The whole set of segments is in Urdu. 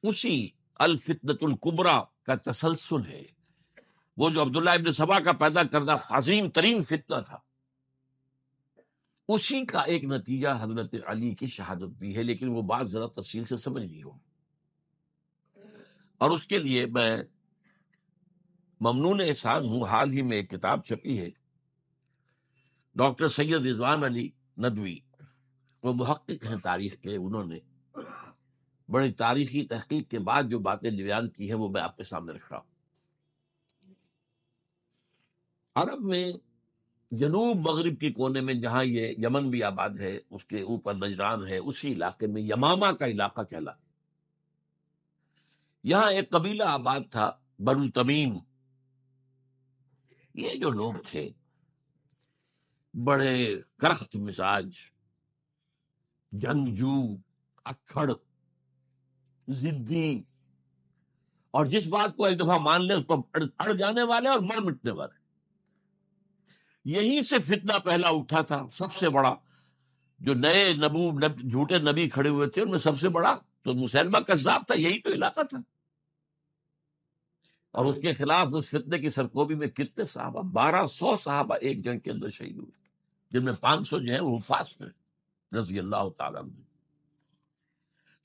اسی الفتنۃ الکبریٰ کا تسلسل ہے. وہ جو عبداللہ ابن سبا کا پیدا کردہ عظیم ترین فتنہ تھا، اسی کا ایک نتیجہ حضرت علی کی شہادت بھی ہے، لیکن وہ بات ذرا تفصیل سے سمجھنی ہو. اور اس کے لیے میں ممنون احسان ہوں، حال ہی میں ایک کتاب چھپی ہے، ڈاکٹر سید رضوان علی ندوی، وہ محقق ہیں تاریخ کے، انہوں نے بڑی تاریخی تحقیق کے بعد جو باتیں بیان کی ہیں وہ میں آپ کے سامنے رکھ رہا ہوں. عرب میں جنوب مغرب کی کونے میں، جہاں یہ یمن بھی آباد ہے، اس کے اوپر نجران ہے، اسی علاقے میں یمامہ کا علاقہ کہلا، یہاں ایک قبیلہ آباد تھا، بنو تمیم. یہ جو لوگ تھے بڑے کرخت مزاج، جنگجو، اکھڑ، ضدی، اور جس بات کو ایک دفعہ مان لے اس پر اڑ جانے والے اور مر مٹنے والے. یہیں سے فتنہ پہلا اٹھا تھا. سب سے بڑا جو نئے جھوٹے نبی کھڑے ہوئے تھے، ان میں سب سے بڑا تو مسلمہ کذاب تھا. یہی تو علاقہ تھا. اور اس کے خلاف اس فتنے کی سرکوبی میں کتنے صحابہ، 1200 صحابہ ایک جنگ کے اندر شہید ہوئے، جن میں 500 جو ہیں وہ حفاظ تھے رضی اللہ تعالیٰ عنہ.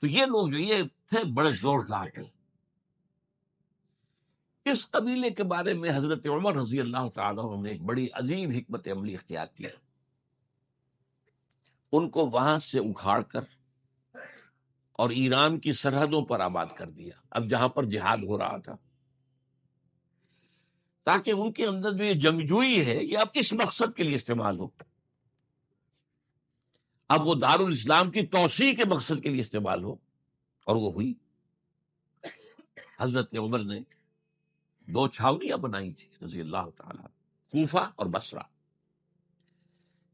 تو یہ لوگ جو یہ تھے بڑے زوردار تھے. اس قبیلے کے بارے میں حضرت عمر رضی اللہ تعالیٰ عنہ نے ایک بڑی عجیب حکمت عملی اختیار کی. ان کو وہاں سے اکھاڑ کر اور ایران کی سرحدوں پر آباد کر دیا، اب جہاں پر جہاد ہو رہا تھا، تاکہ ان کے اندر جو یہ جنگجوئی ہے یہ اب اس مقصد کے لیے استعمال ہو. اب وہ دارالاسلام کی توسیع کے مقصد کے لیے استعمال ہو، اور وہ ہوئی. حضرت عمر نے 2 چھاونیاں بنائی تھی رضی اللہ تعالیٰ، کوفہ اور بصرہ.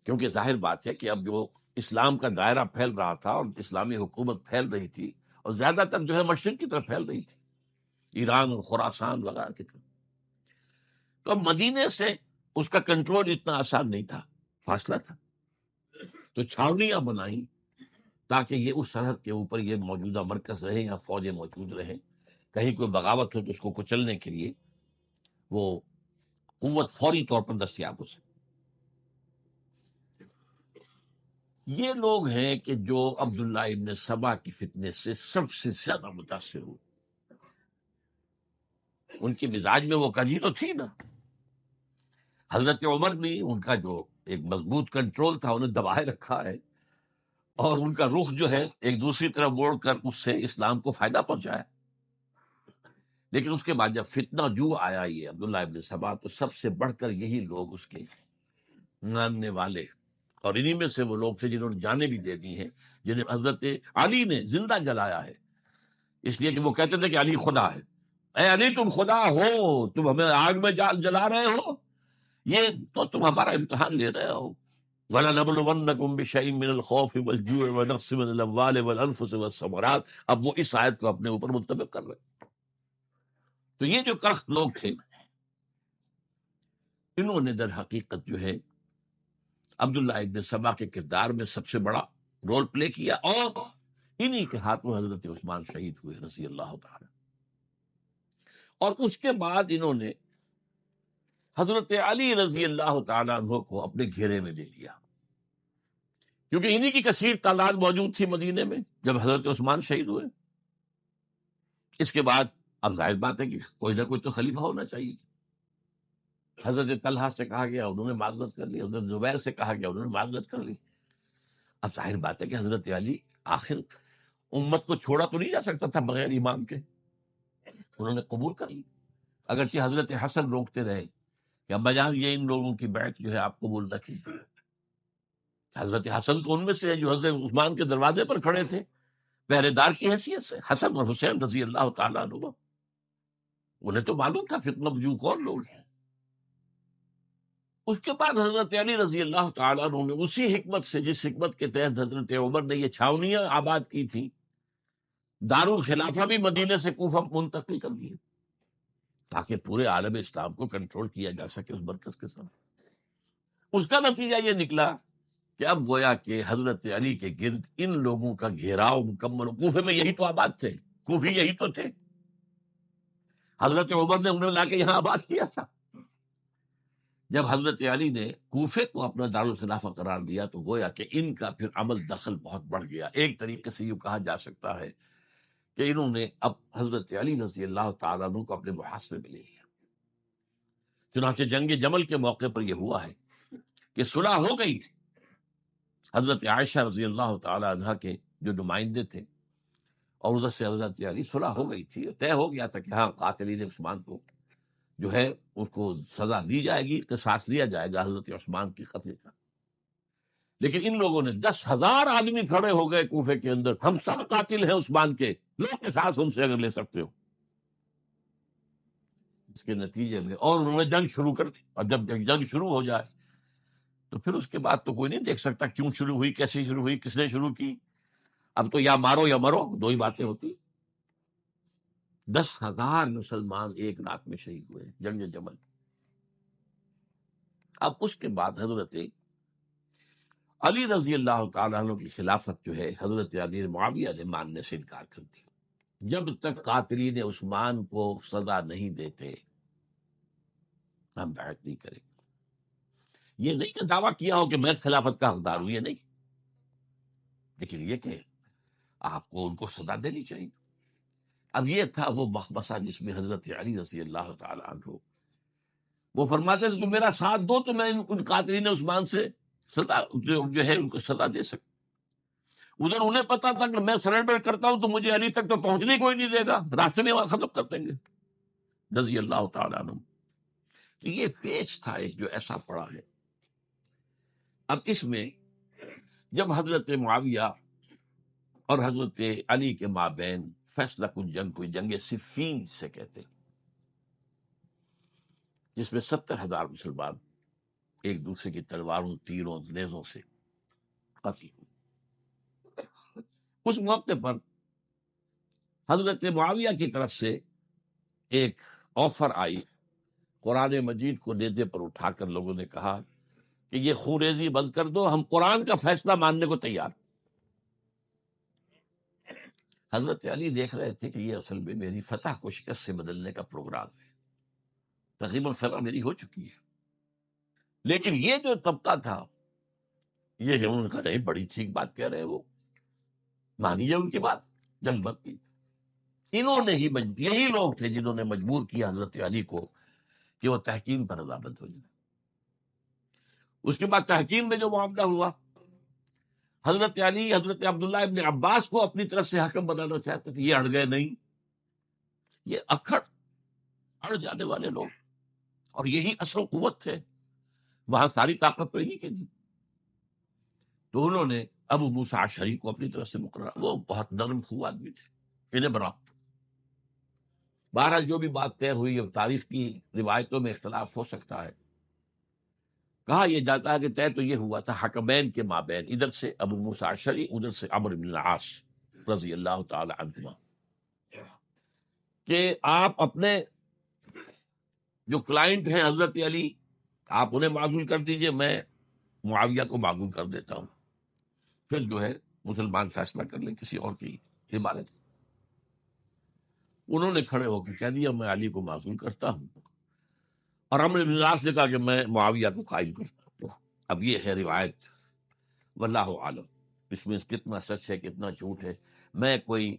کیونکہ ظاہر بات ہے کہ اب جو اسلام کا دائرہ پھیل رہا تھا اور اسلامی حکومت پھیل رہی تھی، اور زیادہ تر جو ہے مشرق کی طرف پھیل رہی تھی، ایران اور خراسان وغیرہ کی طرف. تو اب مدینے سے اس کا کنٹرول اتنا آسان نہیں تھا، فاصلہ تھا. تو چھاونیاں بنائیں تاکہ یہ اس سرحد کے اوپر یہ موجودہ مرکز رہے یا فوجیں موجود رہیں، کہیں کوئی بغاوت ہو تو اس کو کچلنے کے لیے وہ قوت فوری طور پر دستیاب ہو سکے. یہ لوگ ہیں کہ جو عبداللہ ابن سبا کی فتنے سے سب سے زیادہ متاثر ہوئے. ان کی مزاج میں وہ کجی تو تھی نا. حضرت عمر بھی ان کا جو ایک مضبوط کنٹرول تھا انہیں دبائے رکھا ہے، اور ان کا رخ جو ہے ایک دوسری طرف موڑ کر اس سے اسلام کو فائدہ پہنچایا. لیکن اس کے بعد جب فتنہ جو آیا یہ عبداللہ ابن سبا، تو سب سے بڑھ کر یہی لوگ اس کے ماننے والے، اور انہی میں سے وہ لوگ تھے جنہوں نے جانیں بھی دے دی ہیں، جنہیں حضرت علی نے زندہ جلایا ہے، اس لیے کہ وہ کہتے تھے کہ علی خدا ہے. اے علی تم خدا ہو، تم ہمیں آگ میں جلا رہے ہو، یہ تو تم ہمارا امتحان لے رہے ہو. وَلَنَبْلُوَنَّكُمْ بِشَيْءٍ مِّنَ الْخَوْفِ وَالْجُوعِ وَنَقْصٍ مِّنَ الْأَمْوَالِ وَالْأَنفُسِ وَالثَّمَرَاتِ. اب وہ اس آیت کو اپنے اوپر منطبق کر رہے. تو یہ جو کرخت لوگ تھے، انہوں نے در حقیقت جو ہے عبداللہ ابن سبا کے کردار میں سب سے بڑا رول پلے کیا، اور انہی کے ہاتھوں حضرت عثمان شہید ہوئے رضی اللہ تعالی. اور اس کے بعد انہوں نے حضرت علی رضی اللہ تعالیٰ عنہ کو اپنے گھیرے میں لے لیا، کیونکہ انہی کی کثیر تعداد موجود تھی مدینے میں جب حضرت عثمان شہید ہوئے. اس کے بعد اب ظاہر بات ہے کہ کوئی نہ کوئی تو خلیفہ ہونا چاہیے. حضرت طلحہ سے کہا گیا، انہوں نے معذرت کر لی. حضرت زبیر سے کہا گیا، انہوں نے معذرت کر لی. اب ظاہر بات ہے کہ حضرت علی آخر امت کو چھوڑا تو نہیں جا سکتا تھا بغیر امام کے، انہوں نے قبول کر لی. اگرچہ حضرت حسن روکتے رہے کہ ابا جان یہ ان لوگوں کی بیعت جو ہے آپ قبول نہ کیجیے. حضرت حسن تو ان میں سے ہے جو حضرت عثمان کے دروازے پر کھڑے تھے پہرے دار کی حیثیت سے، حسن اور حسین رضی اللہ تعالیٰ عنہ. انہیں تو معلوم تھا فتنہ جو کون لوگ ہیں. اس کے بعد حضرت علی رضی اللہ تعالیٰ عنہ نے اسی حکمت سے، جس حکمت کے تحت حضرت عمر نے یہ چھاونیاں آباد کی تھی، دارالخلافہ بھی مدینے سے کوفہ منتقل کر دی تاکہ پورے عالم اسلام کو کنٹرول کیا جا سکے اس مرکز کے ساتھ. اس کا نتیجہ یہ نکلا کہ اب گویا کہ حضرت علی کے گرد ان لوگوں کا گھیراؤ مکمل. کوفے میں یہی تو آباد تھے، کوفی یہی تو تھے، حضرت عمر نے انہیں لا کے یہاں آباد کیا تھا۔ جب حضرت علی نے کوفے کو اپنا دارالخلافہ قرار دیا تو گویا کہ ان کا پھر عمل دخل بہت بڑھ گیا۔ ایک طریقے سے یہ کہا جا سکتا ہے کہ انہوں نے اب حضرت علی رضی اللہ تعالیٰ عنہ کو اپنے محاصرے میں لے لیا۔ چنانچہ جنگ جمل کے موقع پر یہ ہوا ہے کہ صلح ہو گئی تھی، حضرت عائشہ رضی اللہ تعالیٰ عنہ کے جو نمائندے تھے اور ادھر سے حضرت علی، صلح ہو گئی تھی، طے ہو گیا تھا کہ ہاں قاتلین عثمان کو جو ہے اس کو سزا دی جائے گی، قصاص لیا جائے گا حضرت عثمان کی قتل کا۔ لیکن ان لوگوں نے 10,000 آدمی کھڑے ہو گئے کوفے کے اندر، ہم سب قاتل ہیں عثمان کے، لو قصاص ہم سے اگر لے سکتے ہو۔ اس کے نتیجے میں اور انہوں نے جنگ شروع کر دی، اور جب جنگ شروع ہو جائے تو پھر اس کے بعد تو کوئی نہیں دیکھ سکتا کیوں شروع ہوئی، کیسے شروع ہوئی، کس نے شروع کی۔ اب تو یا مارو یا مرو، دو ہی باتیں ہوتی۔ 10,000 مسلمان ایک رات میں شہید ہوئے جنگ جمل۔ اب اس کے بعد حضرت علی رضی اللہ تعالیٰ عنہ کی خلافت جو ہے حضرت علی معاویہ نے ماننے سے انکار کر دیا۔ جب تک قاتلین عثمان کو سزا نہیں دیتے ہم بیعت نہیں کریں گے۔ یہ نہیں کہ دعویٰ کیا ہو کہ میں خلافت کا حقدار ہوں، یہ نہیں، لیکن یہ کہ آپ کو ان کو سزا دینی چاہیے۔ اب یہ تھا وہ مخمصہ جس میں حضرت علی رضی اللہ تعالیٰ عنہ وہ فرماتے تھے تم میرا ساتھ دو تو میں ان قاتلین عثمان سے سزا جو ہے ان کو سزا دے سکتا۔ ادھر انہیں پتا تھا کہ میں سرنڈر کرتا ہوں تو مجھے علی تک تو پہنچنے کوئی نہیں دے گا، راستے میں وہاں ختم کر دیں گے رضی اللہ تعالیٰ عنہ۔ تو یہ پیچ تھا ایک جو ایسا پڑا ہے۔ اب اس میں جب حضرت معاویہ اور حضرت علی کے مابین فیصلہ کن جنگ ہوئی، جنگ صفین سے کہتے ہیں، جس میں 70,000 مسلمان ایک دوسرے کی تلواروں، تیروں، نیزوں سے قتل ہوئے۔ اس موقع پر حضرت معاویہ کی طرف سے ایک آفر آئی، قرآن مجید کو نیزے پر اٹھا کر لوگوں نے کہا کہ یہ خونریزی بند کر دو، ہم قرآن کا فیصلہ ماننے کو تیار۔ حضرت علی دیکھ رہے تھے کہ یہ اصل میں میری فتح کو شکست سے بدلنے کا پروگرام ہے، تقریباً فتح میری ہو چکی ہے، لیکن یہ جو طبقہ تھا یہ انہوں نے کہا نہیں بڑی ٹھیک بات کہہ رہے ہیں، وہ مانیے ان کی بات، جنگ بند کی۔ انہوں نے ہی یہی لوگ تھے جنہوں نے مجبور کیا حضرت علی کو کہ وہ تحکیم پر رضامند ہو جائے۔ اس کے بعد تحکیم میں جو معاملہ ہوا، حضرت علی حضرت عبداللہ ابن عباس کو اپنی طرف سے حکم بنانا چاہتے تھے، یہ اڑ گئے نہیں، یہ اڑ جانے والے لوگ، اور یہی اصل قوت تھے، وہاں ساری طاقت تو انہی کی تھی۔ تو انہوں نے ابو موسیٰ اشعری کو اپنی طرف سے مقرر، وہ بہت نرم خو آدمی تھے، انہیں بنا۔ بہرحال جو بھی بات طے ہوئی، اب تاریخ کی روایتوں میں اختلاف ہو سکتا ہے، کہا یہ جاتا ہے کہ طے تو یہ ہوا تھا حکمین کے مابین، ادھر سے ابو موسیٰ اشعری، ادھر سے عمرو بن العاص رضی اللہ تعالی عنہما، کہ آپ اپنے جو کلائنٹ ہیں حضرت علی آپ انہیں معزول کر دیجئے، میں معاویہ کو معزول کر دیتا ہوں، پھر جو ہے مسلمان فیصلہ کر لیں کسی اور کی عبادت۔ انہوں نے کھڑے ہو کے کہہ دیا میں علی کو معزول کرتا ہوں، اور عمرو بن العاص نے کہا کہ میں معاویہ کو قائم کرتا ہوں۔ اب یہ ہے روایت، واللہ عالم اس میں کتنا سچ ہے کتنا جھوٹ ہے، میں کوئی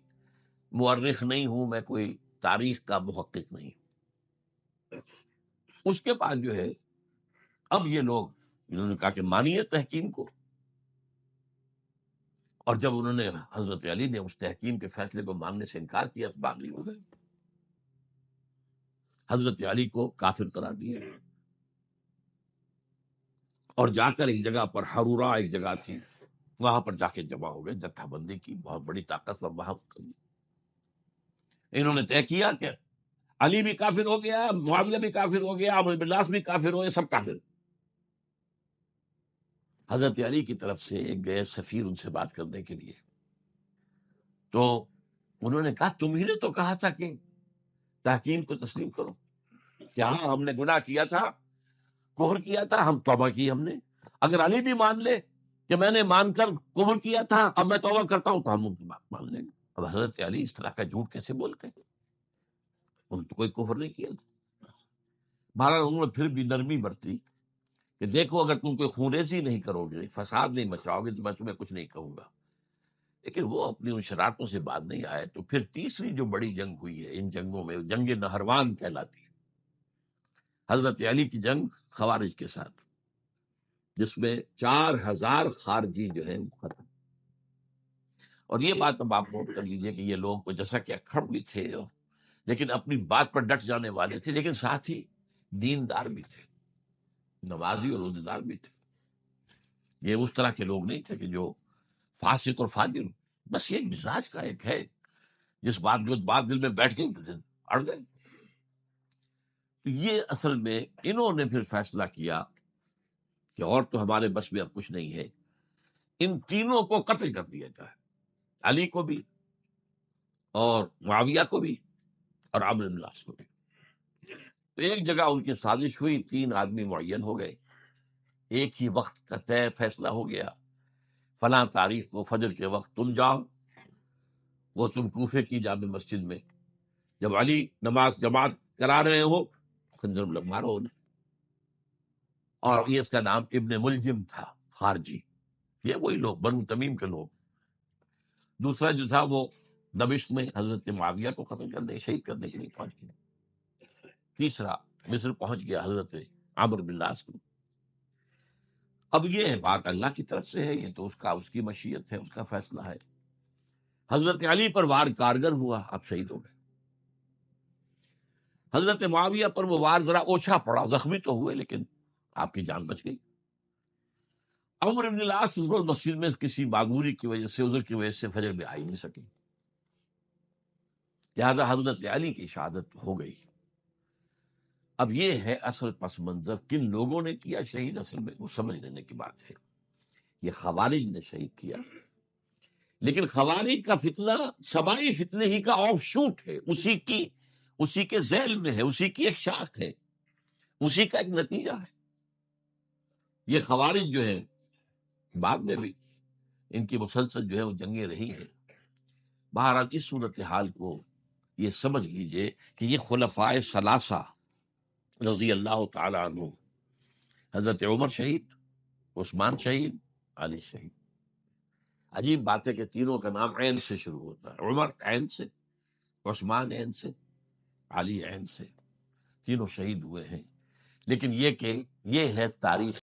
مورخ نہیں ہوں، میں کوئی تاریخ کا محقق نہیں ہوں۔ اس کے بعد جو ہے اب یہ لوگ انہوں نے کہا کہ مانیے تحکیم کو، اور جب انہوں نے حضرت علی نے اس تحکیم کے فیصلے کو ماننے سے انکار کیا، باغی ہو گئے، حضرت علی کو کافر قرار دیا، اور جا کر ایک جگہ پر حرورہ ایک جگہ تھی وہاں پر جا کے جمع ہو گئے، جتھا بندی کی بہت بڑی طاقت پر وہاں کی۔ انہوں نے طے کیا کہ علی بھی کافر ہو گیا، معاویہ بھی کافر ہو گیا، عمرو بن العاص بھی کافر ہوئے، سب کافر۔ حضرت علی کی طرف سے ایک گئے سفیر ان سے بات کرنے کے لیے، تو انہوں نے کہا تم ہی نے تو کہا تھا کہ تحکیم کو تسلیم کرو، کہ ہاں ہم نے گناہ کیا تھا، کفر کیا تھا، ہم توبہ کی ہم نے، اگر علی بھی مان لے کہ میں نے مان کر کفر کیا تھا اب میں توبہ کرتا ہوں تو ہم ان کی بات مان لیں گے۔ اب حضرت علی اس طرح کا جھوٹ کیسے بولتے ہیں؟ انہوں نے تو کوئی کفر نہیں کیا تھا۔ بہرحال انہوں نے پھر بھی نرمی برتی کہ دیکھو اگر تم کوئی خونریزی نہیں کرو گے، فساد نہیں مچاؤ گے، تو میں تمہیں کچھ نہیں کہوں گا۔ لیکن وہ اپنی ان شرارتوں سے بعد نہیں آئے۔ تو پھر تیسری جو بڑی جنگ ہوئی ہے ان جنگوں میں، جنگ نہروان کہلاتی ہے، حضرت علی کی جنگ خوارج کے ساتھ، جس میں 4000 خارجی جو ہیں وہ ختم۔ اور یہ بات اب آپ نوٹ کر لیجئے کہ یہ لوگ جیسا کہ اکھڑ بھی تھے لیکن اپنی بات پر ڈٹ جانے والے تھے، لیکن ساتھ ہی دیندار بھی تھے، نمازی اور روزے دار بھی تھے۔ یہ اس طرح کے لوگ نہیں تھے کہ جو فاسق اور فاجر، بس یہ مزاج کا ایک ہے، جو بات دل میں بیٹھ گئی اڑ گئے۔ تو یہ اصل میں انہوں نے پھر فیصلہ کیا کہ اور تو ہمارے بس میں اب کچھ نہیں ہے، ان تینوں کو قتل کر دیا جائے، علی کو بھی اور معاویہ کو بھی اور عمرو بن العاص کو بھی۔ تو ایک جگہ ان کی سازش ہوئی، 3 آدمی معین ہو گئے، ایک ہی وقت کا طے فیصلہ ہو گیا، فلاں تاریخ کو فجر کے وقت تم جاؤ، وہ تم کوفے کی جامع مسجد میں، جب علی نماز جماعت کرا رہے ہو خنجر مارو انہیں۔ اور یہ اس کا نام ابن ملجم تھا، خارجی، یہ وہی لوگ بنو تمیم کے لوگ۔ دوسرا جو تھا وہ دمشق میں حضرت معاویہ کو قتل کرنے، شہید کرنے کے لیے پہنچ گیا۔ تیسرا مصر پہنچ گیا حضرت عمرو بن العاص کو۔ اب یہ ہے بات اللہ کی طرف سے ہے، یہ تو اس کی مشیت ہے، اس کا فیصلہ ہے۔ حضرت علی پر وار کارگر ہوا، اب شہید ہو گئے۔ حضرت معاویہ پر وہ وار ذرا اوچھا پڑا، زخمی تو ہوئے لیکن آپ کی جان بچ گئی۔ عمرو بن العاص اس روز مسجد میں کسی معذوری کی وجہ سے، عذر کی وجہ سے فجر میں آئی نہیں سکی، لہذا حضرت علی کی شہادت ہو گئی۔ اب یہ ہے اصل پس منظر، کن لوگوں نے کیا شہید، اصل میں وہ سمجھ لینے کی بات ہے۔ یہ خوارج نے شہید کیا، لیکن خوارج کا فتنہ سبائی فتنے ہی کا آف شوٹ ہے، اسی کے ذیل میں ہے، اسی کی ایک شاخ ہے، اسی کا ایک نتیجہ ہے۔ یہ خوارج جو ہے بعد میں بھی ان کی مسلسل جو ہے وہ جنگیں رہی ہیں۔ بہرحال اس صورتحال کو یہ سمجھ لیجئے کہ یہ خلفائے ثلاثہ رضی اللہ تعالی عنہ، حضرت عمر شہید، عثمان شہید، علی شہید۔ عجیب بات ہے کہ تینوں کا نام عین سے شروع ہوتا ہے، عمر عین سے، عثمان عین سے، علی عین سے، تینوں شہید ہوئے ہیں۔ لیکن یہ کہ یہ ہے تاریخ